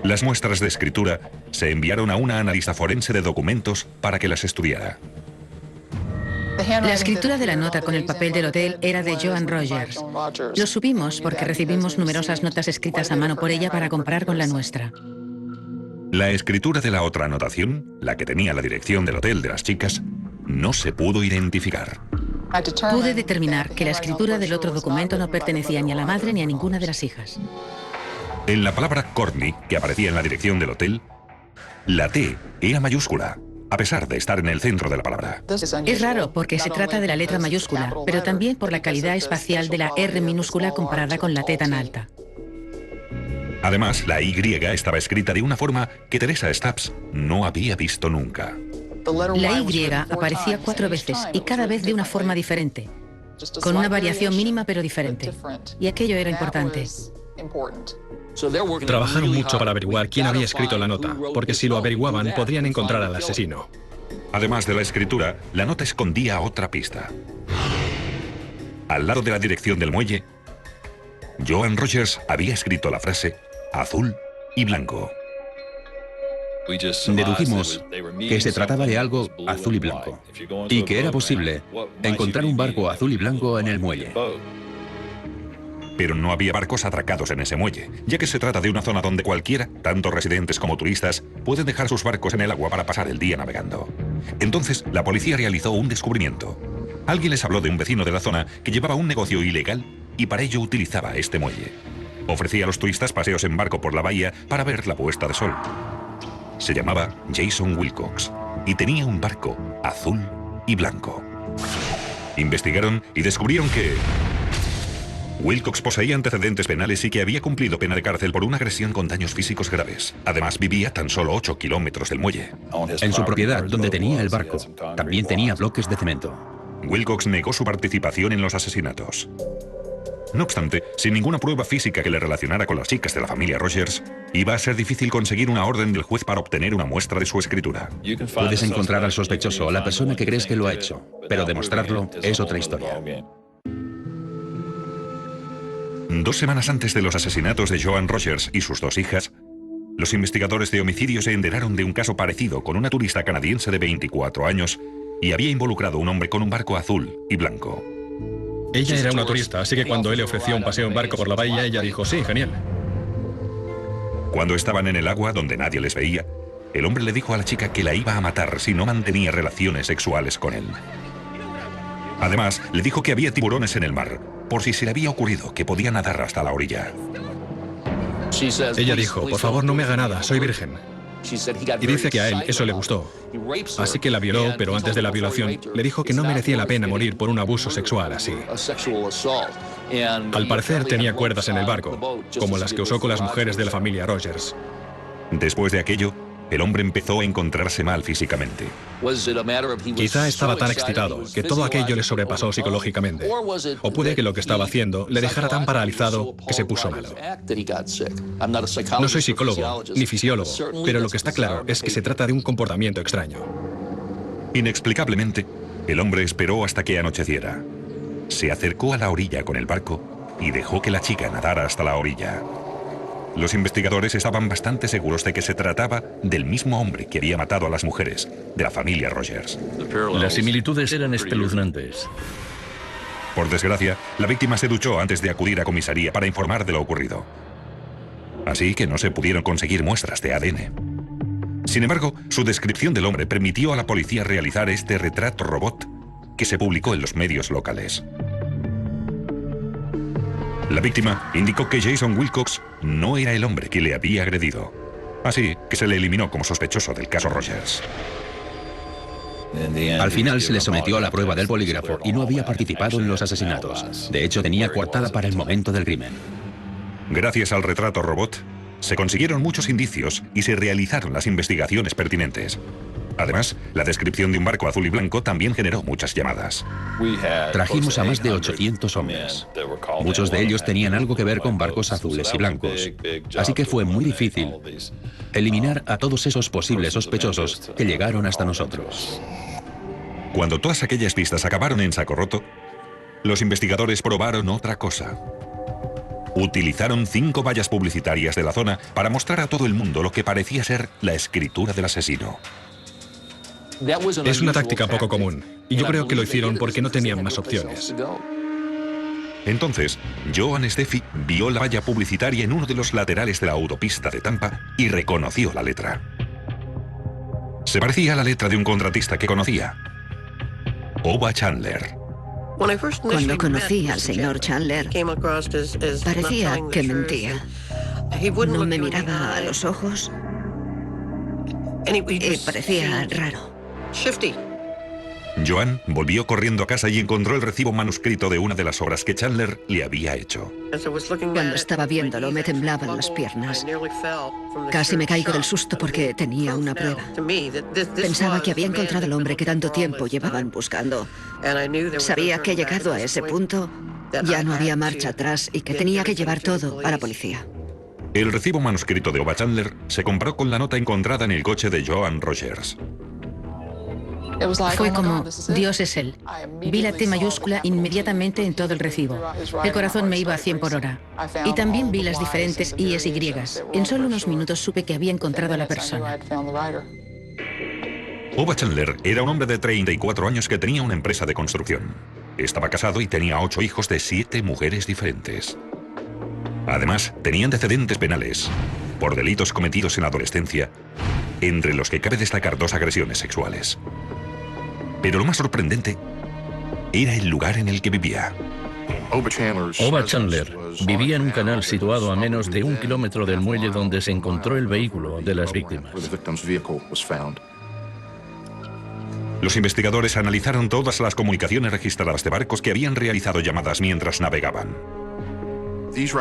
Las muestras de escritura se enviaron a una analista forense de documentos para que las estudiara. La escritura de la nota con el papel del hotel era de Joan Rogers. Lo supimos porque recibimos numerosas notas escritas a mano por ella para comparar con la nuestra. La escritura de la otra anotación, la que tenía la dirección del hotel de las chicas, no se pudo identificar. Pude determinar que la escritura del otro documento no pertenecía ni a la madre ni a ninguna de las hijas. En la palabra Courtney, que aparecía en la dirección del hotel, la T era mayúscula, a pesar de estar en el centro de la palabra. Es raro porque se trata de la letra mayúscula, pero también por la calidad espacial de la R minúscula comparada con la T tan alta. Además, la Y estaba escrita de una forma que Teresa Stubbs no había visto nunca. La Y aparecía 4 veces y cada vez de una forma diferente, con una variación mínima pero diferente. Y aquello era importante. Trabajaron mucho para averiguar quién había escrito la nota, porque si lo averiguaban podrían encontrar al asesino. Además de la escritura, la nota escondía otra pista. Al lado de la dirección del muelle, Joan Rogers había escrito la frase azul y blanco. Dedujimos que se trataba de algo azul y blanco, y que era posible encontrar un barco azul y blanco en el muelle. Pero no había barcos atracados en ese muelle, ya que se trata de una zona donde cualquiera, tanto residentes como turistas, pueden dejar sus barcos en el agua para pasar el día navegando. Entonces, la policía realizó un descubrimiento. Alguien les habló de un vecino de la zona que llevaba un negocio ilegal y para ello utilizaba este muelle. Ofrecía a los turistas paseos en barco por la bahía para ver la puesta de sol. Se llamaba Jason Wilcox y tenía un barco azul y blanco. Investigaron y descubrieron que Wilcox poseía antecedentes penales y que había cumplido pena de cárcel por una agresión con daños físicos graves. Además, vivía a tan solo 8 kilómetros del muelle. En su propiedad, donde tenía el barco, también tenía bloques de cemento. Wilcox negó su participación en los asesinatos. No obstante, sin ninguna prueba física que le relacionara con las chicas de la familia Rogers, iba a ser difícil conseguir una orden del juez para obtener una muestra de su escritura. Puedes encontrar al sospechoso o a la persona que crees que lo ha hecho, pero demostrarlo es otra historia. 2 semanas antes de los asesinatos de Joan Rogers y sus 2 hijas, los investigadores de homicidio se enteraron de un caso parecido con una turista canadiense de 24 años y había involucrado a un hombre con un barco azul y blanco. Ella era una turista, así que cuando él le ofreció un paseo en barco por la bahía, ella dijo, sí, genial. Cuando estaban en el agua, donde nadie les veía, el hombre le dijo a la chica que la iba a matar si no mantenía relaciones sexuales con él. Además, le dijo que había tiburones en el mar, por si se le había ocurrido que podía nadar hasta la orilla. Ella dijo, por favor no me haga nada, soy virgen. Y dice que a él eso le gustó. Así que la violó, pero antes de la violación le dijo que no merecía la pena morir por un abuso sexual así. Al parecer tenía cuerdas en el barco, como las que usó con las mujeres de la familia Rogers. Después de aquello, el hombre empezó a encontrarse mal físicamente. Quizá estaba tan excitado que todo aquello le sobrepasó psicológicamente. O puede que lo que estaba haciendo le dejara tan paralizado que se puso malo. No soy psicólogo ni fisiólogo, pero lo que está claro es que se trata de un comportamiento extraño. Inexplicablemente, el hombre esperó hasta que anocheciera. Se acercó a la orilla con el barco y dejó que la chica nadara hasta la orilla. Los investigadores estaban bastante seguros de que se trataba del mismo hombre que había matado a las mujeres de la familia Rogers. Las similitudes eran espeluznantes. Por desgracia, la víctima se duchó antes de acudir a comisaría para informar de lo ocurrido. Así que no se pudieron conseguir muestras de ADN. Sin embargo, su descripción del hombre permitió a la policía realizar este retrato robot que se publicó en los medios locales. La víctima indicó que Jason Wilcox no era el hombre que le había agredido, así que se le eliminó como sospechoso del caso Rogers. Al final se le sometió a la prueba del polígrafo y no había participado en los asesinatos. De hecho, tenía coartada para el momento del crimen. Gracias al retrato robot, se consiguieron muchos indicios y se realizaron las investigaciones pertinentes. Además, la descripción de un barco azul y blanco también generó muchas llamadas. Trajimos a más de 800 hombres. Muchos de ellos tenían algo que ver con barcos azules y blancos. Así que fue muy difícil eliminar a todos esos posibles sospechosos que llegaron hasta nosotros. Cuando todas aquellas pistas acabaron en saco roto, los investigadores probaron otra cosa. Utilizaron 5 vallas publicitarias de la zona para mostrar a todo el mundo lo que parecía ser la escritura del asesino. Es una táctica poco común, y yo creo que lo hicieron porque no tenían más opciones. Entonces, Joan Steffi vio la valla publicitaria en uno de los laterales de la autopista de Tampa y reconoció la letra. Se parecía a la letra de un contratista que conocía, Oba Chandler. Cuando conocí al señor Chandler, parecía que mentía. No me miraba a los ojos y parecía raro. Joan volvió corriendo a casa y encontró el recibo manuscrito de una de las obras que Chandler le había hecho. Cuando estaba viéndolo, me temblaban las piernas. Casi me caigo del susto porque tenía una prueba. Pensaba que había encontrado al hombre que tanto tiempo llevaban buscando. Sabía que llegado a ese punto, ya no había marcha atrás y que tenía que llevar todo a la policía. El recibo manuscrito de Oba Chandler se comparó con la nota encontrada en el coche de Joan Rogers. Fue como, Dios es Él. Vi la T mayúscula inmediatamente en todo el recibo. El corazón me iba a 100 por hora. Y también vi las diferentes I's y Y's. En solo unos minutos supe que había encontrado a la persona. Oba Chandler era un hombre de 34 años que tenía una empresa de construcción. Estaba casado y tenía 8 hijos de 7 mujeres diferentes. Además, tenía antecedentes penales por delitos cometidos en la adolescencia, entre los que cabe destacar 2 agresiones sexuales. Pero lo más sorprendente era el lugar en el que vivía. Oba Chandler vivía en un canal situado a menos de 1 kilómetro del muelle donde se encontró el vehículo de las víctimas. Los investigadores analizaron todas las comunicaciones registradas de barcos que habían realizado llamadas mientras navegaban.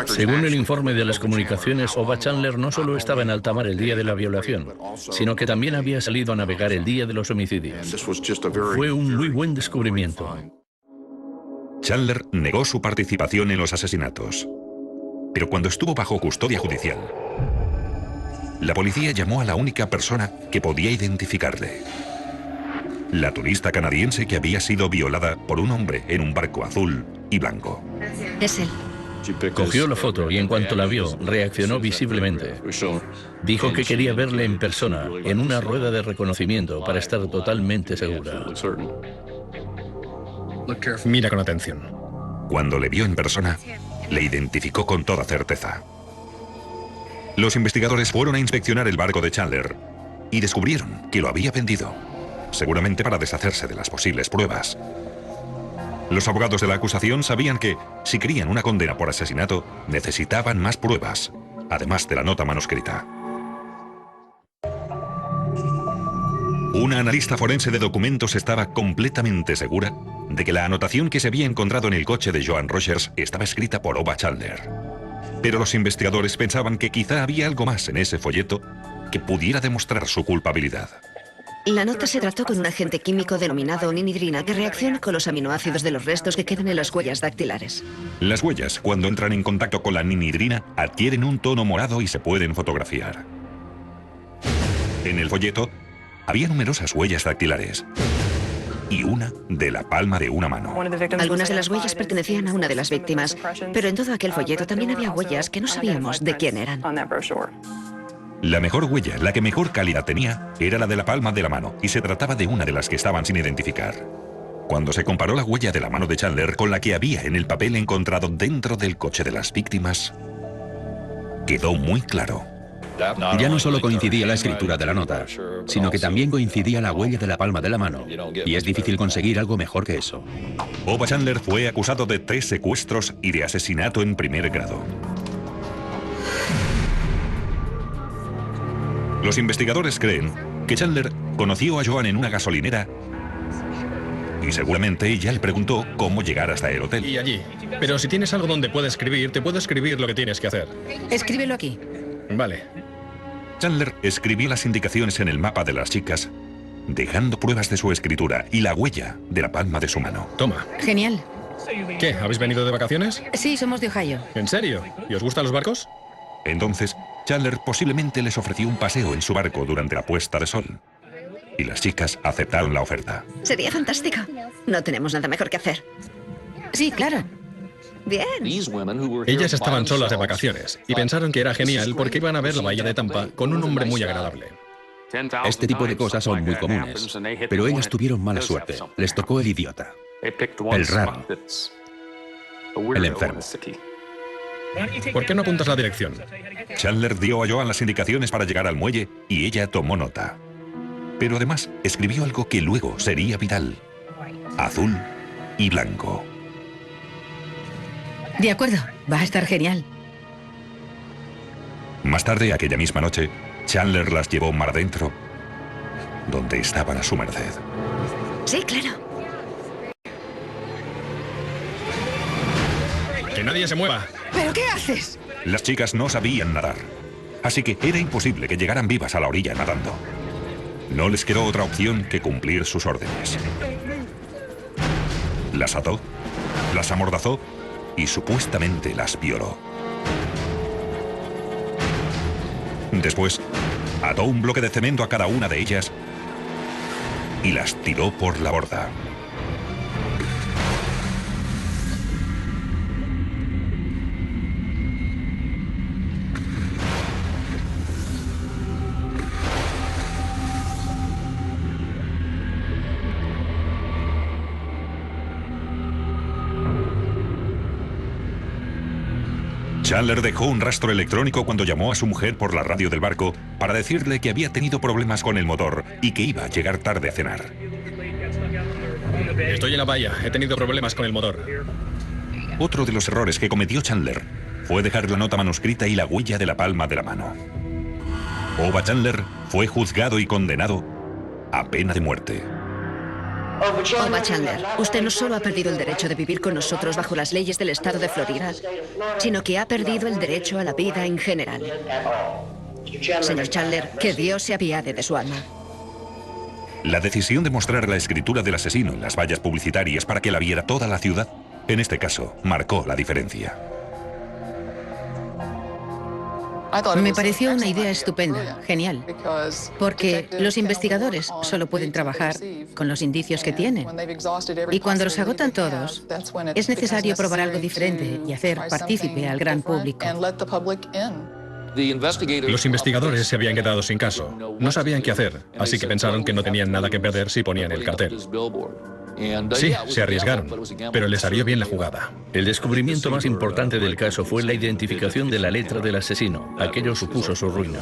Según el informe de las comunicaciones, Oba Chandler no solo estaba en alta mar el día de la violación, sino que también había salido a navegar el día de los homicidios. Fue un muy buen descubrimiento. Chandler negó su participación en los asesinatos. Pero cuando estuvo bajo custodia judicial, la policía llamó a la única persona que podía identificarle. La turista canadiense que había sido violada por un hombre en un barco azul y blanco. Es él. Cogió la foto y en cuanto la vio, reaccionó visiblemente. Dijo que quería verle en persona, en una rueda de reconocimiento, para estar totalmente segura. Mira con atención. Cuando le vio en persona, le identificó con toda certeza. Los investigadores fueron a inspeccionar el barco de Chandler y descubrieron que lo había vendido, seguramente para deshacerse de las posibles pruebas. Los abogados de la acusación sabían que, si querían una condena por asesinato, necesitaban más pruebas, además de la nota manuscrita. Una analista forense de documentos estaba completamente segura de que la anotación que se había encontrado en el coche de Joan Rogers estaba escrita por Oba Chandler. Pero los investigadores pensaban que quizá había algo más en ese folleto que pudiera demostrar su culpabilidad. La nota se trató con un agente químico denominado ninidrina que reacciona con los aminoácidos de los restos que quedan en las huellas dactilares. Las huellas, cuando entran en contacto con la ninidrina, adquieren un tono morado y se pueden fotografiar. En el folleto había numerosas huellas dactilares y una de la palma de una mano. Algunas de las huellas pertenecían a una de las víctimas, pero en todo aquel folleto también había huellas que no sabíamos de quién eran. La mejor huella, la que mejor calidad tenía, era la de la palma de la mano, y se trataba de una de las que estaban sin identificar. Cuando se comparó la huella de la mano de Chandler con la que había en el papel encontrado dentro del coche de las víctimas, quedó muy claro Ya no solo coincidía la escritura de la nota, sino que también coincidía la huella de la palma de la mano. Y es difícil conseguir algo mejor que eso. Oba Chandler fue acusado de 3 secuestros y de asesinato en primer grado. Los investigadores creen que Chandler conoció a Joan en una gasolinera y seguramente ella le preguntó cómo llegar hasta el hotel. Y allí. Pero si tienes algo donde puedes escribir, te puedo escribir lo que tienes que hacer. Escríbelo aquí. Vale. Chandler escribió las indicaciones en el mapa de las chicas, dejando pruebas de su escritura y la huella de la palma de su mano. Toma. Genial. ¿Qué? ¿Habéis venido de vacaciones? Sí, somos de Ohio. ¿En serio? ¿Y os gustan los barcos? Entonces, Chandler posiblemente les ofreció un paseo en su barco durante la puesta de sol. Y las chicas aceptaron la oferta. Sería fantástico. No tenemos nada mejor que hacer. Sí, claro. Bien. Ellas estaban solas de vacaciones y pensaron que era genial porque iban a ver la bahía de Tampa con un hombre muy agradable. Este tipo de cosas son muy comunes, pero ellas tuvieron mala suerte. Les tocó el idiota, el raro, el enfermo. ¿Por qué no apuntas la dirección? Chandler dio a Joan las indicaciones para llegar al muelle y ella tomó nota. Pero además escribió algo que luego sería vital: azul y blanco. De acuerdo, va a estar genial. Más tarde, aquella misma noche, Chandler las llevó mar adentro, donde estaban a su merced. Sí, claro. ¡Que nadie se mueva! ¿Pero qué haces? Las chicas no sabían nadar, así que era imposible que llegaran vivas a la orilla nadando. No les quedó otra opción que cumplir sus órdenes. Las ató, las amordazó y supuestamente las violó. Después, ató un bloque de cemento a cada una de ellas y las tiró por la borda. Chandler dejó un rastro electrónico cuando llamó a su mujer por la radio del barco para decirle que había tenido problemas con el motor y que iba a llegar tarde a cenar. Estoy en la bahía, he tenido problemas con el motor. Otro de los errores que cometió Chandler fue dejar la nota manuscrita y la huella de la palma de la mano. Oba Chandler fue juzgado y condenado a pena de muerte. Oba Chandler, usted no solo ha perdido el derecho de vivir con nosotros bajo las leyes del estado de Florida, sino que ha perdido el derecho a la vida en general. Señor Chandler, que Dios se apiade de su alma. La decisión de mostrar la escritura del asesino en las vallas publicitarias para que la viera toda la ciudad, en este caso, marcó la diferencia. Me pareció una idea estupenda, genial, porque los investigadores solo pueden trabajar con los indicios que tienen. Y cuando los agotan todos, es necesario probar algo diferente y hacer partícipe al gran público. Los investigadores se habían quedado sin caso. No sabían qué hacer, así que pensaron que no tenían nada que perder si ponían el cartel. Sí, se arriesgaron, pero les salió bien la jugada. El descubrimiento más importante del caso fue la identificación de la letra del asesino. Aquello supuso su ruina.